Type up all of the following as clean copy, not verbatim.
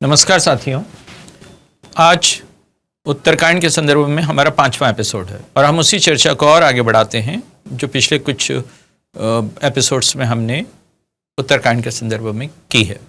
नमस्कार साथियों, आज उत्तरकांड के संदर्भ में हमारा 5वां एपिसोड है और हम उसी चर्चा को और आगे बढ़ाते हैं जो पिछले कुछ एपिसोड्स में हमने उत्तरकांड के संदर्भ में की है।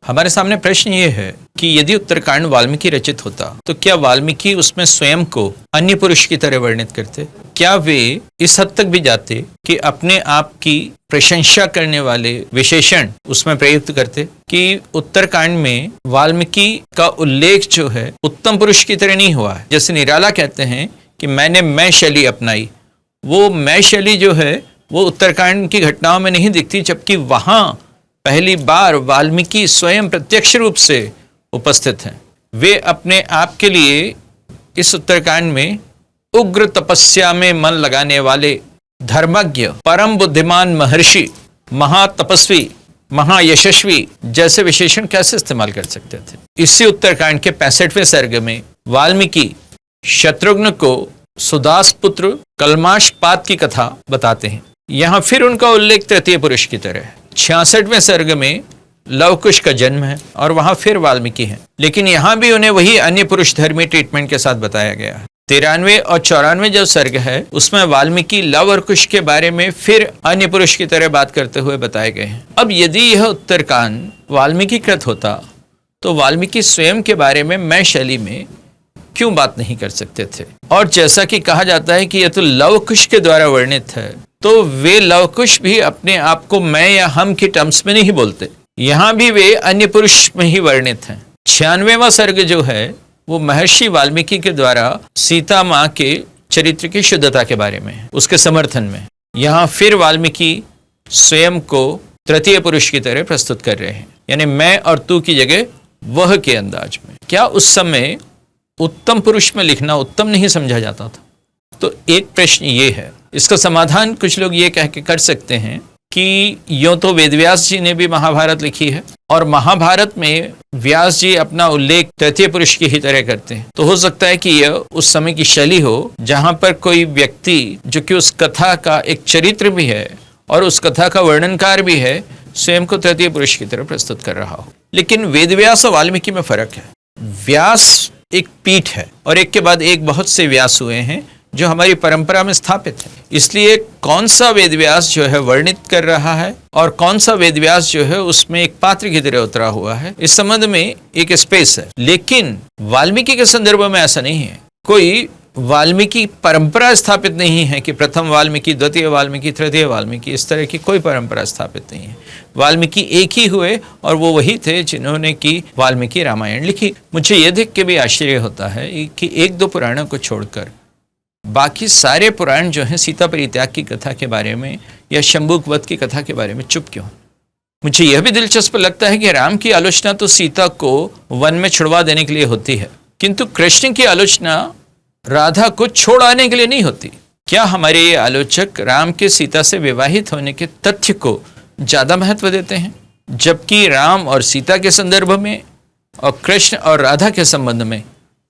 हमारे सामने प्रश्न ये है कि यदि उत्तरकांड वाल्मीकि रचित होता तो क्या वाल्मीकि उसमें स्वयं को अन्य पुरुष की तरह वर्णित करते? क्या वे इस हद तक भी जाते कि अपने आप की प्रशंसा करने वाले विशेषण उसमें प्रयुक्त करते? कि उत्तरकांड में वाल्मीकि का उल्लेख जो है उत्तम पुरुष की तरह नहीं हुआ है। जैसे निराला कहते हैं कि मैंने मैं शैली अपनाई, वो मैं शैली जो है वो उत्तरकांड की घटनाओं में नहीं दिखती, जबकि वहां पहली बार वाल्मीकि स्वयं प्रत्यक्ष रूप से उपस्थित हैं। वे अपने आप के लिए इस उत्तरकांड में उग्र तपस्या में मन लगाने वाले धर्मज्ञ, परम बुद्धिमान महर्षि, महातपस्वी, महायशस्वी जैसे विशेषण कैसे इस्तेमाल कर सकते थे? इसी उत्तरकांड के 65वें सर्ग में वाल्मीकि शत्रुघ्न को सुदास पुत्र कलमाशपात की कथा बताते हैं। यहां फिर उनका उल्लेख तृतीय पुरुष की तरह है। 66वें सर्ग में लवकुश का जन्म है और वहां फिर वाल्मीकि है, लेकिन यहां भी उन्हें वही अन्य पुरुष धर्मी ट्रीटमेंट के साथ बताया गया है। 93 और 94 जो सर्ग है उसमें वाल्मीकि लव और कुश के बारे में फिर अन्य पुरुष की तरह बात करते हुए बताए गए हैं। अब यदि यह उत्तरकांड वाल्मीकि कृत होता तो वाल्मीकि स्वयं के बारे में मैं शैली में क्यों बात नहीं कर सकते थे? और जैसा कि कहा जाता है कि यह तो लव कुश के द्वारा वर्णित है, तो वे लवकुश भी अपने आप को मैं या हम की टर्म्स में नहीं बोलते। यहां भी वे अन्य पुरुष में ही वर्णित हैं। 96वां सर्ग जो है वो महर्षि वाल्मीकि के द्वारा सीता मां के चरित्र की शुद्धता के बारे में है, उसके समर्थन में। यहां फिर वाल्मीकि स्वयं को तृतीय पुरुष की तरह प्रस्तुत कर रहे हैं, यानी मैं और तू की जगह वह के अंदाज में। क्या उस समय उत्तम पुरुष में लिखना उत्तम नहीं समझा जाता था? तो एक प्रश्न ये है। इसका समाधान कुछ लोग ये कह के कर सकते हैं कि यूं तो वेदव्यास जी ने भी महाभारत लिखी है और महाभारत में व्यास जी अपना उल्लेख तृतीय पुरुष की ही तरह करते हैं, तो हो सकता है कि यह उस समय की शैली हो जहां पर कोई व्यक्ति जो कि उस कथा का एक चरित्र भी है और उस कथा का वर्णनकार भी है, स्वयं को तृतीय पुरुष की तरह प्रस्तुत कर रहा हो। लेकिन वेदव्यास और वाल्मीकि में फर्क है। व्यास एक पीठ है और एक के बाद एक बहुत से व्यास हुए हैं जो हमारी परंपरा में स्थापित है। इसलिए कौन सा वेदव्यास जो है वर्णित कर रहा है और कौन सा वेदव्यास जो है उसमें एक पात्र की तरह उतरा हुआ है, इस संबंध में एक स्पेस है। लेकिन वाल्मीकि के संदर्भ में ऐसा नहीं है। कोई वाल्मीकि परंपरा स्थापित नहीं है कि प्रथम वाल्मीकि, द्वितीय वाल्मीकि, तृतीय वाल्मीकि, इस तरह की कोई परंपरा स्थापित नहीं है। वाल्मीकि एक ही हुए और वो वही थे जिन्होंने की वाल्मीकि रामायण लिखी। मुझे यह देख के भी आश्चर्य होता है कि एक दो पुराणों को छोड़कर बाकी सारे पुराण जो हैं सीता परित्याग की कथा के बारे में या शंभुक वध की कथा के बारे में चुप क्यों? मुझे यह भी दिलचस्प लगता है कि राम की आलोचना तो सीता को वन में छुड़वा देने के लिए होती है, किंतु कृष्ण की आलोचना राधा को छोड़ आने के लिए नहीं होती। क्या हमारे ये आलोचक राम के सीता से विवाहित होने के तथ्य को ज्यादा महत्व देते हैं, जबकि राम और सीता के संदर्भ में और कृष्ण और राधा के संबंध में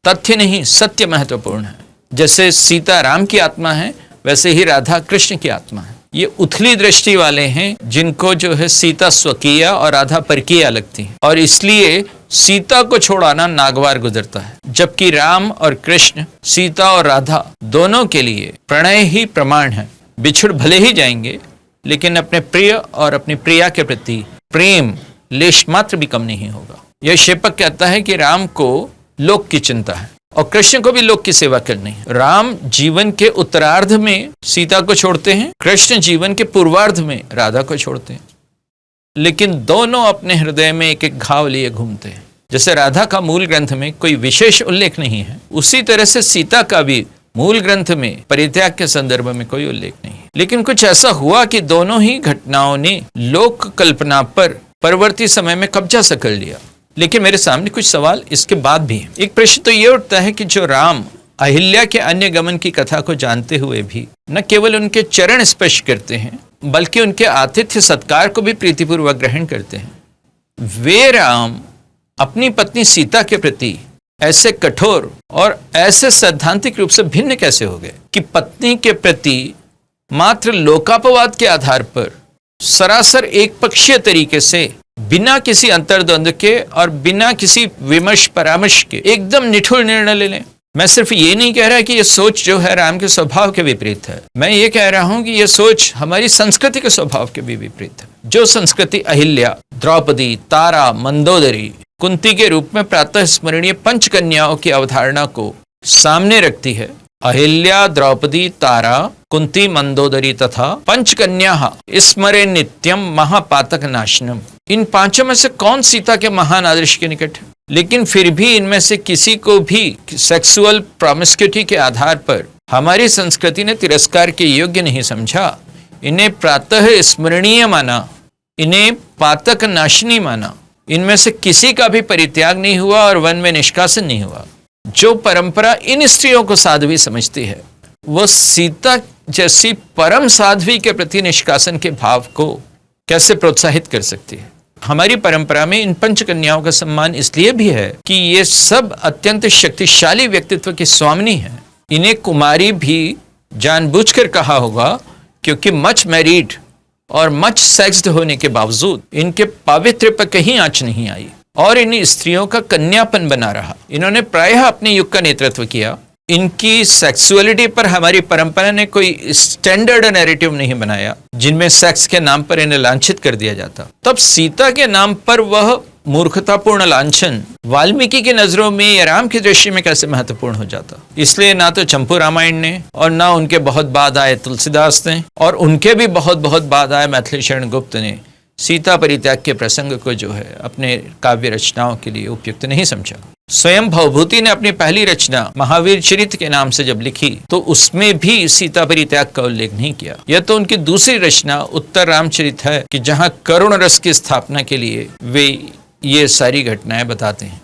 तथ्य नहीं सत्य महत्वपूर्ण है। जैसे सीता राम की आत्मा है वैसे ही राधा कृष्ण की आत्मा है। ये उथली दृष्टि वाले हैं जिनको जो है सीता स्वकीय और राधा परकीय लगती है और इसलिए सीता को छोड़ाना नागवार गुजरता है, जबकि राम और कृष्ण, सीता और राधा दोनों के लिए प्रणय ही प्रमाण है। बिछुड़ भले ही जाएंगे लेकिन अपने प्रिय और अपनी प्रिया के प्रति प्रेम लेश मात्र भी कम नहीं होगा। यह शेपक कहता है कि राम को लोक की चिंता है और कृष्ण को भी लोक की सेवा करनी है। राम जीवन के उत्तरार्ध में सीता को छोड़ते हैं, कृष्ण जीवन के पूर्वार्ध में राधा को छोड़ते हैं, लेकिन दोनों अपने हृदय में एक एक घाव लिए घूमते हैं। जैसे राधा का मूल ग्रंथ में कोई विशेष उल्लेख नहीं है, उसी तरह से सीता का भी मूल ग्रंथ में परित्याग के संदर्भ में कोई उल्लेख नहीं है। लेकिन कुछ ऐसा हुआ कि दोनों ही घटनाओं ने लोक कल्पना पर परवर्ती समय में कब्जा सा कर लिया। लेकिन मेरे सामने कुछ सवाल इसके बाद भी हैं। एक प्रश्न तो ये उठता है कि जो राम अहिल्या के अन्य गमन की कथा को जानते हुए भी न केवल उनके चरण स्पर्श करते हैं बल्कि उनके आतिथ्य सत्कार को भी प्रीतिपूर्वक ग्रहण करते हैं, वे राम अपनी पत्नी सीता के प्रति ऐसे कठोर और ऐसे सैद्धांतिक रूप से भिन्न कैसे हो गए कि पत्नी के प्रति मात्र लोकापवाद के आधार पर सरासर एक पक्षीय तरीके से बिना किसी अंतर्द्वंद के और बिना किसी विमर्श परामर्श के एकदम निठुर निर्णय ले लें। मैं सिर्फ ये नहीं कह रहा कि ये सोच जो है राम के स्वभाव के विपरीत है, मैं ये कह रहा हूं कि ये सोच हमारी संस्कृति के स्वभाव के भी विपरीत है। जो संस्कृति अहिल्या, द्रौपदी, तारा, मंदोदरी, कुंती के रूप में प्रातः स्मरणीय पंच कन्याओं की अवधारणा को सामने रखती है, अहिल्या, द्रौपदी, तारा, कुंती, मंदोदरी तथा पंचकन्या स्मरे नित्यम महापातक नाशनम, इन पांचों में से कौन सीता के महान आदर्श के निकट है? लेकिन फिर भी इनमें से किसी को भी सेक्सुअल प्रॉमिस्क्यूटी के आधार पर हमारी संस्कृति ने तिरस्कार के योग्य नहीं समझा। इन्हें प्रातः स्मरणीय माना, इन्हें पातक नाशनी माना। इनमें से किसी का भी परित्याग नहीं हुआ और वन में निष्कासन नहीं हुआ। जो परंपरा इन स्त्रियों को साध्वी समझती है, वो सीता जैसी परम साध्वी के प्रति निष्कासन के भाव को कैसे प्रोत्साहित कर सकती है? हमारी परंपरा में इन पंचकन्याओं का सम्मान इसलिए भी है कि ये सब अत्यंत शक्तिशाली व्यक्तित्व की स्वामिनी हैं। इन्हें कुमारी भी जानबूझकर कहा होगा क्योंकि मच मैरिड और मच सेक्स्ड होने के बावजूद इनके पावित्र्य पर कहीं आंच नहीं आई और इन स्त्रियों का कन्यापन बना रहा। इन्होंने प्रायः अपने युग का नेतृत्व किया। इनकी सेक्सुअलिटी पर हमारी परंपरा ने कोई स्टैंडर्ड नैरेटिव नहीं बनाया जिनमें सेक्स के नाम पर इन्हें लांछित कर दिया जाता। तब सीता के नाम पर वह मूर्खतापूर्ण लांछन वाल्मीकि की नजरों में या राम की दृष्टि में कैसे महत्वपूर्ण हो जाता? इसलिए ना तो चंपू रामायण ने और ना उनके बहुत बाद आए तुलसीदास ने और उनके भी बहुत बाद आए मैथिली शरण गुप्त ने सीता परित्याग के प्रसंग को जो है अपने काव्य रचनाओं के लिए उपयुक्त नहीं समझा। स्वयं भवभूति ने अपनी पहली रचना महावीर चरित के नाम से जब लिखी तो उसमें भी सीता परित्याग का उल्लेख नहीं किया। यह तो उनकी दूसरी रचना उत्तर रामचरित है कि जहां करुण रस की स्थापना के लिए वे ये सारी घटनाएं बताते हैं।